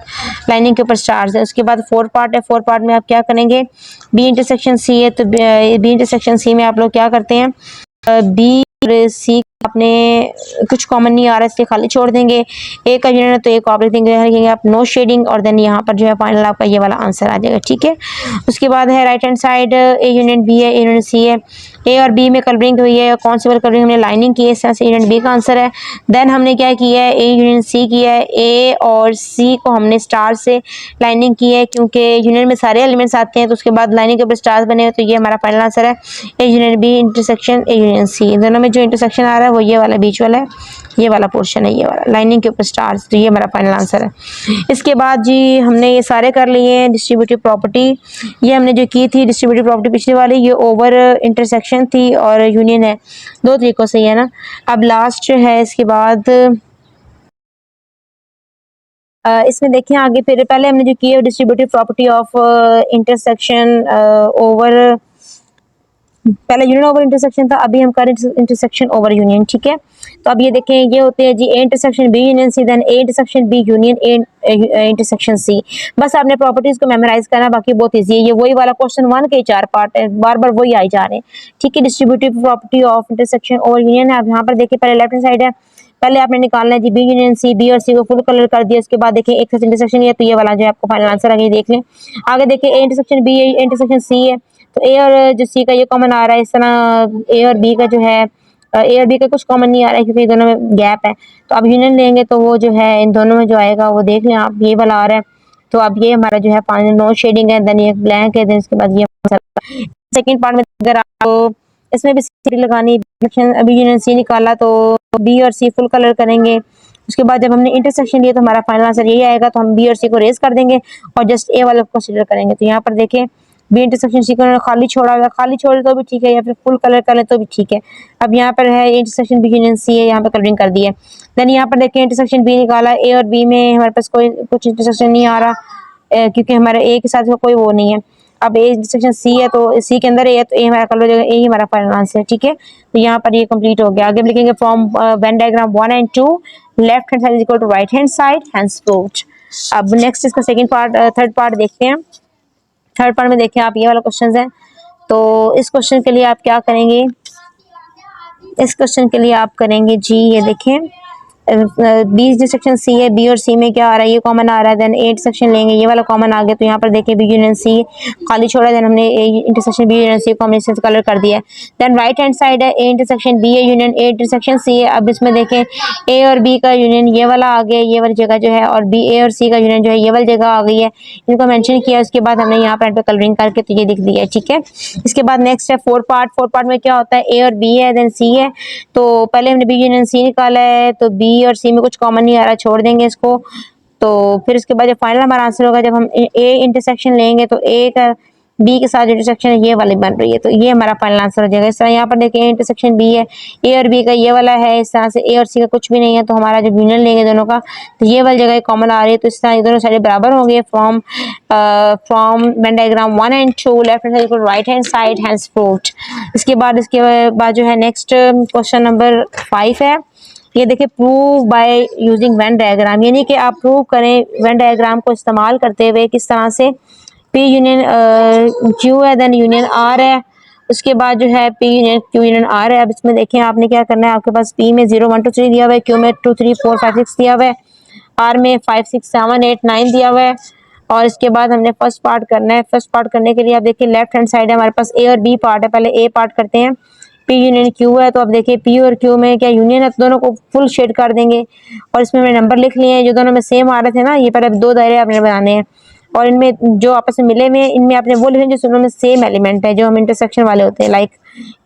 लाइनिंग के ऊपर स्टार्स है। उसके बाद 4 पार्ट है, 4 पार्ट में आप क्या करेंगे, बी इंटरसेक्शन सी है तो बी इंटरसेक्शन सी में आप लोग क्या करते हैं, बी और सी आपने कुछ कॉमन नहीं आ रहा है इसलिए खाली छोड़ देंगे, ए का यूनियन है तो ए को आप लिख देंगे आप नो शेडिंग, और देन यहाँ पर जो है फाइनल आपका ये वाला आंसर आ जाएगा, ठीक है। उसके बाद है right hand side, A union B है, ए यूनियन सी है, ए और बी में कलरिंग हुई है, कौन सी वाली कलरिंग, हमने लाइनिंग की है, इस तरह से यूनियन बी का आंसर है। देन हमने क्या किया है, ए यूनियन सी किया है, ए और सी को हमने स्टार से लाइनिंग की है क्योंकि यूनियन में सारे एलिमेंट्स आते हैं, तो उसके बाद लाइनिंग के ऊपर स्टार्स बने हुए, तो ये हमारा फाइनल आंसर है A union B intersection A union C. दोनों में जो इंटरसेक्शन आ रहा है वो ये वाला बीच वाला है, ये वाला पोर्शन है, ये वाला लाइनिंग के ऊपर स्टार्स, तो ये हमारा फाइनल आंसर है। इसके बाद जी हमने ये सारे कर लिए हैं डिस्ट्रीब्यूटिव प्रॉपर्टी, ये हमने जो की थी डिस्ट्रीब्यूटिव प्रॉपर्टी पिछले वाली, ये ओवर इंटरसेक्शन थी और यूनियन है, 2 तरीकों से ही है ना। अब लास्ट है इसके बाद इसमें देखें आगे, फिर पहले हमने जो की है distributive property of intersection over, पहले यूनियन ओवर इंटरसेक्शन था, अभी हम कर इंटरसेक्शन ओवर यूनियन, ठीक है। तो अब ये देखें ये होते हैं जी A intersection B union C, then A intersection B union A intersection C. बस आपने प्रॉपर्टीज को मेमोराइज करना, बाकी बहुत इजी है। ये वही वाला क्वेश्चन 1 के 4 पार्ट है, बार बार वही आई जा रहे हैं, ठीक है। Distributive property of intersection over union है। आप यहाँ पर देखिए पहले लेफ्ट हैंड साइड है, पहले आपने निकालना है जी बी यूनियन सी, बी और सी को फुल कलर कर दिया, उसके बाद देखिए एक साथ इंटरसेक्शन है तो ये वाला जो है आपको फाइनल आंसर आगे देख लें। आगे देखिए A intersection B intersection C है, तो ए और जो सी का ये कॉमन आ रहा है, इस तरह ए और बी का जो है ए और बी का कुछ कॉमन नहीं आ रहा है क्योंकि दोनों में गैप है, तो अब यूनियन लेंगे तो वो जो है इन दोनों में जो आएगा वो देख लें आप, ये वाला आ रहा है। तो अब ये हमारा जो है फाइनल नो शेडिंग है, देन ये ब्लैंक है, देन इसके बाद ये सेकंड पार्ट में अगर आप इसमें भी सी लगानी, अभी यूनियन सी निकाला तो बी और सी फुल कलर करेंगे। उसके बाद जब हमने इंटरसेक्शन लिया तो हमारा फाइनल आंसर यही आएगा, तो हम बी और सी को रेज कर देंगे और जस्ट ए वाला कंसीडर करेंगे। तो यहाँ पर देखें बी इंटरसेक्शन सी को खाली छोड़ा हुआ, खाली छोड़े तो भी ठीक है या फिर फुल कलर कर ले तो भी ठीक है। अब यहाँ पर है इंटरसेक्शन बी यूनियन सी है, यहाँ पर कलरिंग कर दी है। देन यहाँ पर देखें इंटरसेक्शन बी निकाला, ए और बी में हमारे पास कोई कुछ इंटरसेक्शन नहीं आ रहा क्योंकि हमारे ए के साथ कोई वो नहीं है। अब ए इंटरसेक्शन सी है तो सी के अंदर ए है तो ए हमारा कलर हो जाएगा, ए ही हमारा फाइनल आंसर है, ठीक है। तो यहाँ पर ये कंप्लीट हो गया। आगे लिखेंगे from Venn diagram 1 and 2 left hand side is equal to right hand side, hence proved. अब नेक्स्ट इसका सेकंड पार्ट थर्ड पार्ट देखते हैं। थर्ड पार्ट में देखें आप, ये वाला क्वेश्चन है। तो इस क्वेश्चन के लिए आप क्या करेंगे, इस क्वेश्चन के लिए आप करेंगे जी, ये देखें बी इंटरसेक्शन सी है, बी और सी में क्या आ रहा है, ये कॉमन आ रहा है। देन ए इंटरसेक्शन लेंगे, ये वाला कॉमन आ गया, तो यहाँ पर देखिए बी यूनियन सी खाली छोड़ा, देन हमने A intersection B union C combination से कलर कर दिया है। देन राइट हैंड साइड है, ए इंटरसेक्शन बी है यूनियन ए इंटरसेक्शन सी है। अब इसमें देखें ए और बी का यूनियन ये वाला आ गया, ये वाली जगह जो है, और बी ए और सी का यूनियन जो है ये वाली जगह आ गई है। इनको मेंशन किया, उसके बाद हमने यहाँ पर कलरिंग करके तो ये दिख दिया है, ठीक है। इसके बाद नेक्स्ट है फोर्थ पार्ट। फोर्थ पार्ट में क्या होता है, ए और बी है, देन सी है। तो पहले हमने बी यूनियन सी निकाला है, तो बी और सी में कुछ कॉमन नहीं आ रहा, छोड़ देंगे इसको। तो फिर उसके बाद जो फाइनल हमारा आंसर होगा, जब हम ए इंटरसेक्शन लेंगे तो ए का बी के साथ इंटरसेक्शन ये वाली बन रही है, तो ये हमारा फाइनल आंसर हो जाएगा। इस तरह यहाँ पर देखिए इंटरसेक्शन बी है, ए और बी का ये वाला है, इस तरह से ए और सी का कुछ भी नहीं है, तो हमारा जब यूनियन लेंगे दोनों का, तो ये वाली जगह कॉमन आ रही है, तो इस तरह ये दोनों साइड बराबर होंगे। From Venn diagram 1 and 2 left hand side right hand side hence proved. इसके बाद जो है नेक्स्ट क्वेश्चन नंबर 5 है। ये देखिए prove by using Venn diagram, यानी कि आप प्रूव करें वेन डायग्राम को इस्तेमाल करते हुए। किस तरह से, पी यूनियन क्यू है, देन यूनियन आर है, उसके बाद जो है P union Q union R है। अब इसमें देखें आपने क्या करना है, आपके पास पी में 0 1 2 3 दिया हुआ है, क्यू में 2 3 4 5 6 दिया हुआ है, आर में 5 6 7 8 9 दिया हुआ है। और इसके बाद हमने फर्स्ट पार्ट करना है। फर्स्ट पार्ट करने के लिए आप देखिए लेफ्ट हैंड साइड है हमारे पास, ए और बी पार्ट है, पहले ए पार्ट करते हैं। पी यूनियन क्यू है, तो अब देखिए पी और क्यू में क्या यूनियन है, तो दोनों को फुल शेड कर देंगे। और इसमें हमने नंबर लिख लिए हैं जो दोनों में सेम आ रहे थे ना, ये पहले 2 दायरे आपने बनाने हैं, और इनमें जो आपस में मिले हुए हैं, इनमें आपने वो लिखे जो उनमें सेम एलिमेंट है, जो हम इंटरसेक्शन वाले होते हैं। लाइक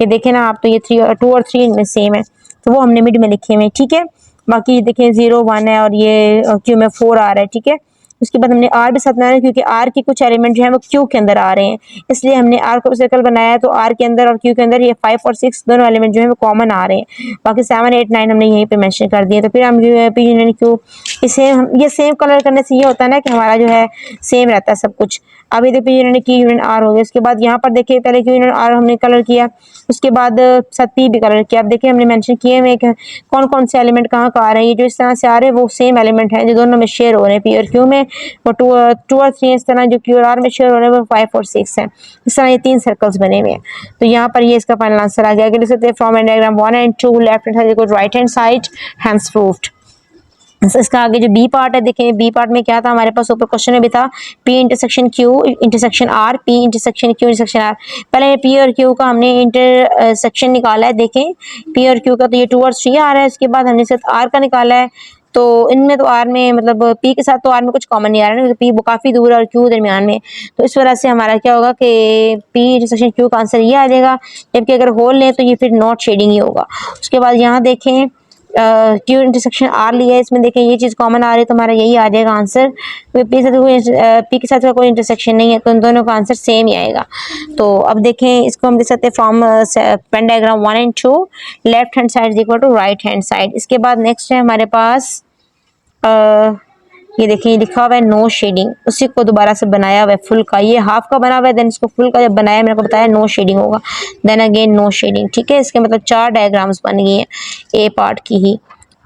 ये देखें ना आप, तो ये 2 और 3 इनमें सेम है, तो वो हमने मिड में लिखे हुए हैं, ठीक है। बाकी देखिए 0 1 है, और ये क्यू में 4 आ रहा है, ठीक है। उसके बाद हमने आर भी साथ बनाया, क्योंकि आर के कुछ एलिमेंट जो है वो क्यू के अंदर आ रहे हैं, इसलिए हमने आर को सर्कल बनाया है। तो आर के अंदर और क्यू के अंदर ये 5 और 6 दोनों एलिमेंट जो है वो कॉमन आ रहे हैं। बाकी 7 8 9 हमने यहीं पे मेंशन कर दिए। तो फिर हम पी यूनियन क्यू, इसे हम ये सेम कलर करने से ये होता है ना कि हमारा जो है सेम रहता है सब कुछ। अभी देखिए यूनियन की यूनियन आर हो गया। उसके बाद यहाँ पर देखिए पहले क्यू यूनियन आर हमने कलर किया, उसके बाद साथ पी भी कलर किया। अब देखिए हमने मेंशन किए हुए कौन कौन से एलिमेंट कहाँ का आ रहे हैं। ये जो इस तरह से आ रहे हैं वो सेम एलिमेंट हैं जो दोनों में शेयर हो रहे हैं, पी और क्यू में। वो 2 और 3 इस तरह जो क्यू और आर में शेयर हो रहे हैं वो 5 और 6 है। इस तरह ये 3 सर्कल्स बने हुए हैं। तो यहाँ पर ये इसका फाइनल आंसर आ गया। लिख सकते हैं from diagram 1 and 2 left hand side right hand side hence proved. इसका आगे जो बी पार्ट है, देखें बी पार्ट में क्या था हमारे पास, ऊपर क्वेश्चन में भी था P intersection Q intersection R, P intersection Q intersection R. पहले पी और क्यू का हमने इंटरसेक्शन निकाला है। देखें पी और क्यू का तो ये 2 और 3 आ रहा है, इसके बाद हमने सिर्फ आर का निकाला है। तो इनमें तो आर में मतलब पी के साथ तो आर में कुछ कॉमन नहीं आ रहा है ना, पी वो काफ़ी दूर है और क्यू दरमियान में। तो इस वजह से हमारा क्या होगा कि पी इंटरसेक्शन क्यू का आंसर ये आ जाएगा। जबकि अगर होल लें तो ये फिर नॉट शेडिंग ही होगा। उसके बाद यहाँ देखें क्यू इंटरसेक्शन आर लिया है, इसमें देखें ये चीज़ कॉमन आ रही है, तो हमारा यही आ जाएगा आंसर। पी के साथ कोई इंटरसेक्शन नहीं है, तो इन दोनों का आंसर सेम ही आएगा। तो अब देखें इसको हम देख सकते हैं from Venn diagram 1 and 2 left hand side equal to right hand side. इसके बाद नेक्स्ट है हमारे पास ये देखिए लिखा हुआ है नो शेडिंग, उसी को दोबारा से बनाया हुआ है फुल का। ये हाफ का बना हुआ है, देन इसको फुल का जब बनाया मैंने को बताया नो शेडिंग होगा, देन अगेन नो शेडिंग, ठीक है। इसके मतलब 4 डायग्राम्स बन गई हैं ए पार्ट की ही,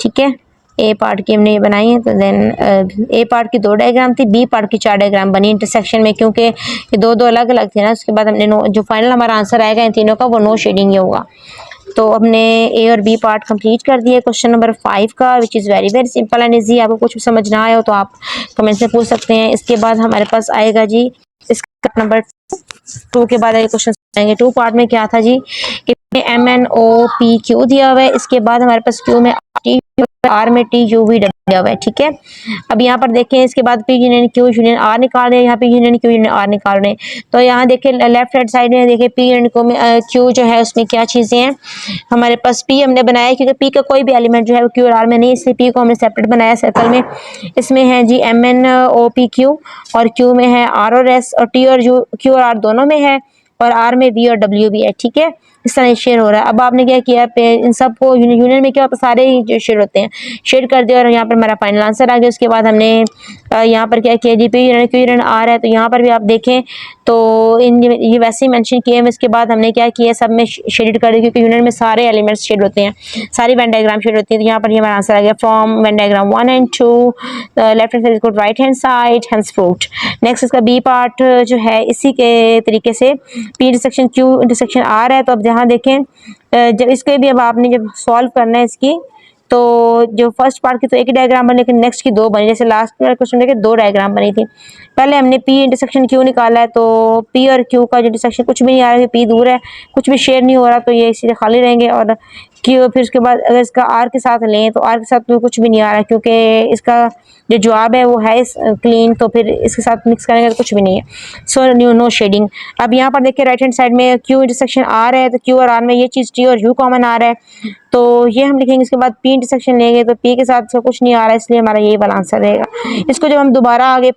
ठीक है। ए पार्ट की हमने ये बनाई है, तो देन ए पार्ट की 2 डायग्राम थी, बी पार्ट की 4 डायग्राम बनी इंटरसेक्शन में, क्योंकि ये दो अलग अलग थे ना। उसके बाद हमने जो फाइनल हमारा आंसर आएगा इन तीनों का वो नो शेडिंग ही होगा। तो हमने ए और बी पार्ट कंप्लीट कर दिया क्वेश्चन नंबर 5 का, which is very very simple and easy. आपको कुछ समझ ना आया हो तो आप कमेंट से पूछ सकते हैं। इसके बाद हमारे पास आएगा जी इसका नंबर 2 के बाद क्वेश्चन आएंगे। 2 पार्ट में क्या था जी कि M N O P Q दिया हुआ है, इसके बाद हमारे पास क्यू में आर में टी यू वी डब्ल्यू दिया हुआ है, ठीक है। अब यहाँ पर देखें इसके बाद P union Q union R निकाल रहे हैं, यहाँ पे यूनियन क्यू यूनियन आर निकाल रहे हैं। तो यहाँ देखें लेफ्ट हैंड साइड में देखें पी यूनियन क्यू जो है उसमें क्या चीज़ें हैं हमारे पास। पी हमने बनाया क्योंकि पी का कोई भी एलिमेंट जो है वो क्यू और आर में नहीं, इसलिए पी को हमने सेपरेट बनाया सर्कल में। इसमें है जी M N O P Q, और क्यू में है आर और एस, और टी और क्यू और आर दोनों में है, और आर में वी और डब्ल्यू भी है, ठीक है। इस तरह शेयर हो रहा है। अब आपने क्या किया इन सबको यूनियन में क्या होता है सारे ही शेड होते हैं, शेड कर दिया और यहाँ पर हमारा फाइनल आंसर आ गया। उसके बाद हमने यहाँ पर क्या किया जी, पी यूनियन क्यू यूनियन आ रहा है, तो यहाँ पर भी आप देखें तो इन ये वैसे ही मेंशन किए हैं। इसके बाद हमने क्या किया, सब में शेडेड कर दिया, क्योंकि यूनियन में सारे एलिमेंट्स शेड होते हैं, सारी वेन डायग्राम शेड होती है। तो यहाँ पर ये हमारा आंसर आ गया from Venn diagram 1 and 2 left hand side is right hand side hence fruit. Next इसका बी पार्ट जो है इसी के तरीके से पी इंटरसेक्शन क्यू इंटरसेक्शन आ रहा है। तो अब यहाँ देखें जब इसके भी अब आपने जब सॉल्व करना है इसकी, तो जो फर्स्ट पार्ट की तो एक ही डायग्राम बनी, लेकिन नेक्स्ट की दो बनी। जैसे लास्ट क्वेश्चन में दो डायग्राम बनी थी। पहले हमने पी इंटरसेक्शन क्यू निकाला है, तो पी और क्यू का जो इंटरसेक्शन कुछ भी नहीं आ रहा है, पी दूर है, कुछ भी शेयर नहीं हो रहा, तो ये इसीलिए खाली रहेंगे। और क्यू फिर उसके बाद अगर इसका आर के साथ लें तो आर के साथ तो कुछ भी नहीं आ रहा है, क्योंकि इसका जो जवाब है वो है क्लीन, तो फिर इसके साथ मिक्स करेंगे तो कुछ भी नहीं है। So no shading. अब यहाँ पर देखिए राइट हैंड साइड में क्यू इंटरसेक्शन आ रहा है, तो क्यू और आर में ये चीज़ टी और यू कॉमन आ रहा है, तो ये हम लिखेंगे। इसके बाद पी इंटरसेक्शन लेंगे तो पी के साथ इसका कुछ नहीं आ रहा है, इसलिए हमारा यही वाला आंसर रहेगा। इसको जब हम दोबारा आगे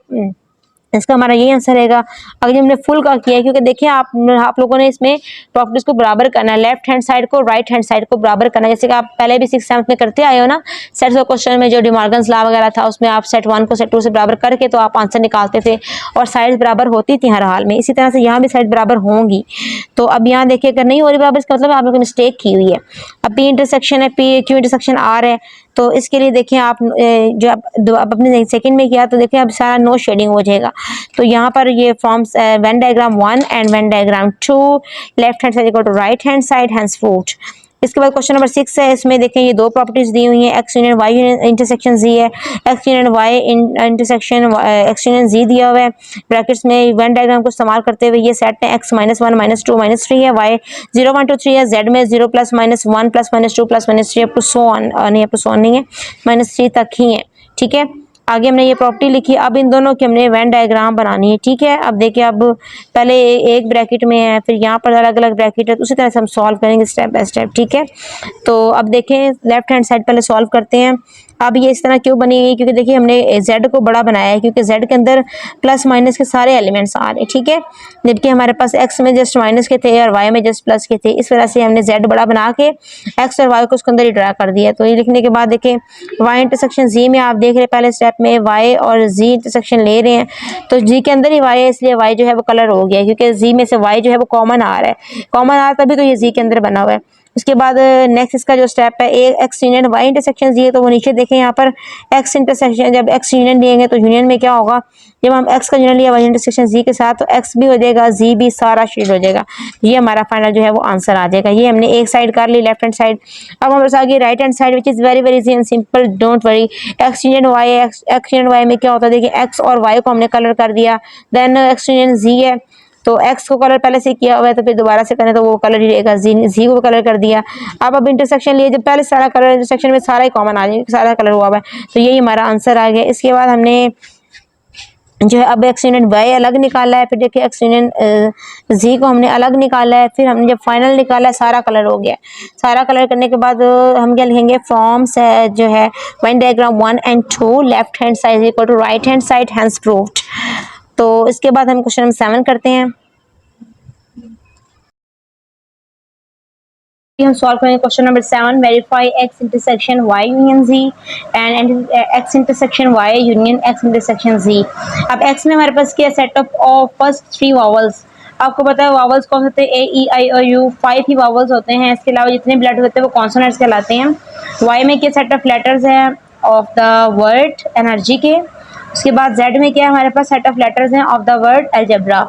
इसका हमारा यही आंसर रहेगा। अगर हमने फुल का किया है, क्योंकि देखिए आप लोगों ने इसमें प्रॉपर्टीज को बराबर करना है, लेफ्ट हैंड साइड को राइट हैंड साइड को बराबर करना है। जैसे कि आप पहले भी 6th 7th में करते आए हो ना, सेट्स ऑफ क्वेश्चन में जो डिमॉर्गन्स लॉ वगैरह था, उसमें आप सेट 1 को सेट 2 से बराबर करके तो आप आंसर निकालते थे और साइड बराबर होती थी हर हाल में। इसी तरह से यहाँ भी साइड बराबर होंगी। तो अब यहाँ देखिए अगर नहीं हो रही बराबर, इसका मतलब आप लोगों ने मिस्टेक की हुई है। अब पी इंटरसेक्शन है, पी क्यू इंटरसेक्शन आ रहा है, तो इसके लिए देखिए आप जो आप अपने सेकंड में किया, तो देखिए अब सारा नो शेडिंग हो जाएगा। तो यहाँ पर ये from Venn diagram 1 and Venn diagram 2 left hand side equal to right hand side hence proved. इसके बाद क्वेश्चन नंबर 6 है। इसमें देखें ये दो प्रॉपर्टीज दी हुई हैं, X union Y intersection Z है, X union Y intersection X union Z दिया हुआ है। ब्रैकेट्स में वेन डायग्राम को इस्तेमाल करते हुए ये सेट है, एक्स -1 -2 -3 है, वाई 0 1 2 3 है, जेड में 0 +- 1 +- 2 +- 3 अप टू सो ऑन, नहीं अप टू सो ऑन नहीं है, -3 तक ही है। ठीक है, आगे हमने ये प्रॉपर्टी लिखी। अब इन दोनों की हमने वेन डायग्राम बनानी है। ठीक है, अब देखिए अब पहले एक ब्रैकेट में है, फिर यहाँ पर अलग अलग ब्रैकेट है, तो उसी तरह से हम सॉल्व करेंगे स्टेप बाय स्टेप। ठीक है, तो अब देखें लेफ्ट हैंड साइड पहले सॉल्व करते हैं। अब ये इस तरह क्यों बनी हुई, क्योंकि देखिए हमने z को बड़ा बनाया है, क्योंकि z के अंदर प्लस माइनस के सारे एलिमेंट्स आ रहे हैं। ठीक है, जबकि हमारे पास x में जस्ट माइनस के थे और y में जस्ट प्लस के थे, इस वजह से हमने z बड़ा बना के x और y को उसके अंदर ही ड्रा कर दिया। तो ये लिखने के बाद देखें y इंटरसेक्शन z में आप देख रहे हैं पहले स्टेप में y और z इंटरसेक्शन ले रहे हैं, तो g के अंदर ही y है, इसलिए y जो है वो कलर हो गया, क्योंकि z में से y जो है वो कॉमन आ रहा है, कॉमन आ रहा है तभी तो ये z के अंदर बना हुआ है। उसके बाद नेक्स्ट इसका जो स्टेप है एक्स यूनियन वाई इंटरसेक्शन दिए, तो वो नीचे देखें यहाँ पर एक्स इंटरसेक्शन, जब एक्स यूनियन लेंगे तो यूनियन में क्या होगा, जब हम एक्स का यूनियन लिया वाई इंटरसेक्शन जी के साथ, तो एक्स भी हो जाएगा, जी भी, सारा शेड हो जाएगा। ये हमारा फाइनल जो है वो आंसर आ जाएगा। ये हमने एक साइड कर ली लेफ्ट हैंड साइड। अब हमारे पास आ गई right hand side, which is very very easy and simple, don't worry. X union Y, X union Y में क्या होता है, देखिए एक्स और वाई को हमने कलर कर दिया, देन एक्स यूनियन जी है, तो x को कलर पहले से किया हुआ है, तो फिर दोबारा से करें तो वो कलर ही रहेगा, जी को कलर कर दिया। अब इंटरसेक्शन लिए, जब पहले सारा कलर इंटरसेक्शन में सारा ही कॉमन आ जाएगा, सारा कलर हुआ है, तो यही हमारा आंसर आ गया। इसके बाद हमने जो है अब एक्स यूनियन वाई अलग निकाला है, फिर देखिए एक्स यूनियन जी को हमने अलग निकाला है, फिर हमने जब फाइनल निकाला है सारा कलर हो गया। सारा कलर करने के बाद हम क्या लिखेंगे, फॉर्म्स जो है Venn diagram 1 and 2 left hand side equal to right hand side hence proved. तो इसके बाद हम क्वेश्चन नंबर 7 करते हैं। हम सॉल्व करेंगे question number 7, verify X intersection Y union Z and X intersection Y union X intersection Z. अब X में हमारे पास क्या सेट ऑफ फर्स्ट 3 वॉवल्स, आपको पता है वॉवल्स कौन होते हैं, ए ई आई और यू, 5 ही वॉवल्स होते हैं, इसके अलावा जितने भी लेटर होते हैं वो कॉन्सोनेंट्स कहलाते हैं। वाई में क्या सेट ऑफ लेटर्स है ऑफ द वर्ड एनर्जी के। उसके बाद z में क्या है, हमारे पास सेट ऑफ लेटर्स हैं ऑफ द वर्ड अलजेब्रा।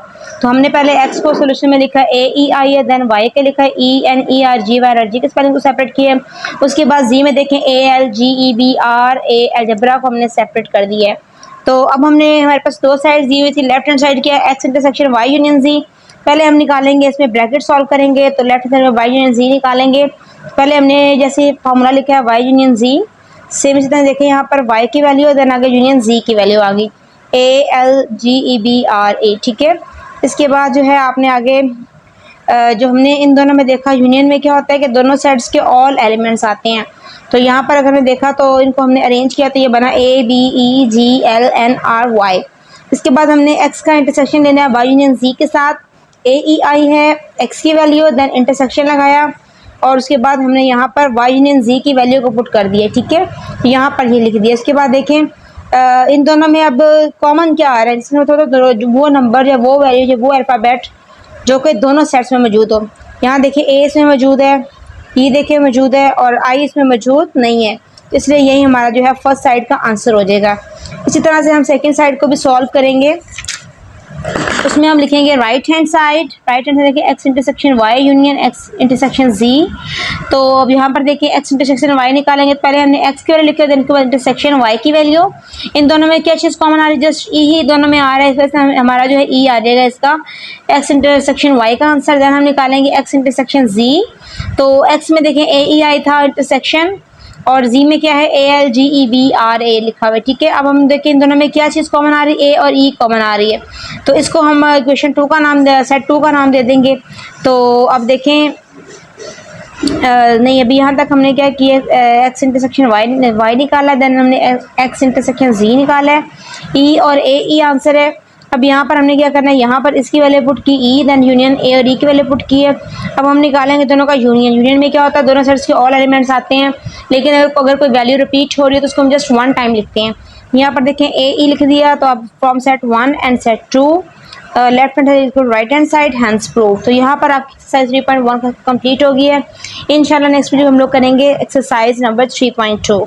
तो हमने पहले x को सोल्यूशन में लिखा ए ई आई है, देन y के लिखा E N E R G Y energy के स्पेलिंग को सेपरेट किया। उसके बाद z में देखें A L G E B R A algebra को हमने सेपरेट कर दिया है। तो अब हमने हमारे पास दो साइड दी हुई थी, लेफ्ट हैंड साइड क्या है एक्स इंटरसेक्शन वाई यूनियन जी। पहले हम निकालेंगे, इसमें ब्रैकेट सॉल्व करेंगे, तो लेफ्ट साइड में वाई यूनियन जी निकालेंगे। पहले हमने जैसे फार्मूला लिखा है वाई यूनियन जी, सेम इसी तरह देखें यहाँ पर y की वैल्यू है, देन आगे यूनियन z की वैल्यू आ गई A L G E B R A. ठीक है, इसके बाद जो है आपने आगे जो हमने इन दोनों में देखा, यूनियन में क्या होता है कि दोनों साइड्स के ऑल एलिमेंट्स आते हैं। तो यहाँ पर अगर हमने देखा तो इनको हमने अरेंज किया, तो ये बना A B E G L N R Y. इसके बाद हमने x का इंटरसेक्शन लेना है y यूनियन z के साथ, ए ई आई है x की वैल्यू, देन इंटरसेक्शन लगाया और उसके बाद हमने यहाँ पर y यूनियन z की वैल्यू को पुट कर दिया। ठीक है, यहाँ पर ये लिख दिया। इसके बाद देखें इन दोनों में अब कॉमन क्या आ रहा है, जिसमें वो नंबर या वो वैल्यू या वो अल्फ़ाबेट जो कि दोनों सेट्स में मौजूद हो। यहाँ देखिए ए इसमें मौजूद है, ई देखिए मौजूद है और आई इसमें मौजूद नहीं है, तो इसलिए यही हमारा जो है फर्स्ट साइड का आंसर हो जाएगा। इसी तरह से हम सेकंड साइड को भी सॉल्व करेंगे। उसमें हम लिखेंगे राइट हैंड साइड देखिए X intersection Y union X intersection Z. तो अब यहाँ पर देखिए एक्स इंटरसेक्शन वाई निकालेंगे, पहले हमने एक्स की वैल्यू लिखी, देन के बाद इंटरसेक्शन वाई की वैल्यू। इन दोनों में क्या चीज़ कॉमन आ रही है, जस्ट ई ही दोनों में आ रहा है, इस वजह से हमारा जो है ई आ जाएगा इसका एक्स इंटरसेक्शन वाई का आंसर। देन हम निकालेंगे एक्स इंटरसेक्शन जी। तो एक्स में देखें ए ई आई था इंटरसेक्शन, और जी में क्या है A L G E B R A लिखा हुआ है, ठीक है। अब हम देखें इन दोनों में क्या चीज़ कॉमन आ रही है, ए और ई कॉमन आ रही है, तो इसको हम इक्वेशन 2 का नाम सेट 2 का नाम दे देंगे। तो अब देखें नहीं, अभी यहाँ तक हमने क्या किया, एक्स इंटरसेक्शन वाई निकाला है, देन हमने एक्स इंटरसेक्शन जी निकाला है, ई और ए ई आंसर है। अब यहाँ पर हमने क्या करना है, यहाँ पर इसकी वैल्यू पुट की ई, देन यूनियन ए और ई की वैल्यू पुट की है। अब हम निकालेंगे दोनों का यूनियन में क्या होता है, दोनों सेट्स के ऑल एलिमेंट्स आते हैं, लेकिन अगर कोई वैल्यू रिपीट हो रही है तो उसको हम जस्ट वन टाइम लिखते हैं। यहाँ पर देखें ए ई लिख दिया, तो अब from set 1 and set 2 left hand side equal right hand side hands prove. तो यहाँ पर आपकी एक्सरसाइज 3.1 कंप्लीट हो गई है। इंशाल्लाह नेक्स्ट वीडियो हम लोग करेंगे एक्सरसाइज नंबर 3.2।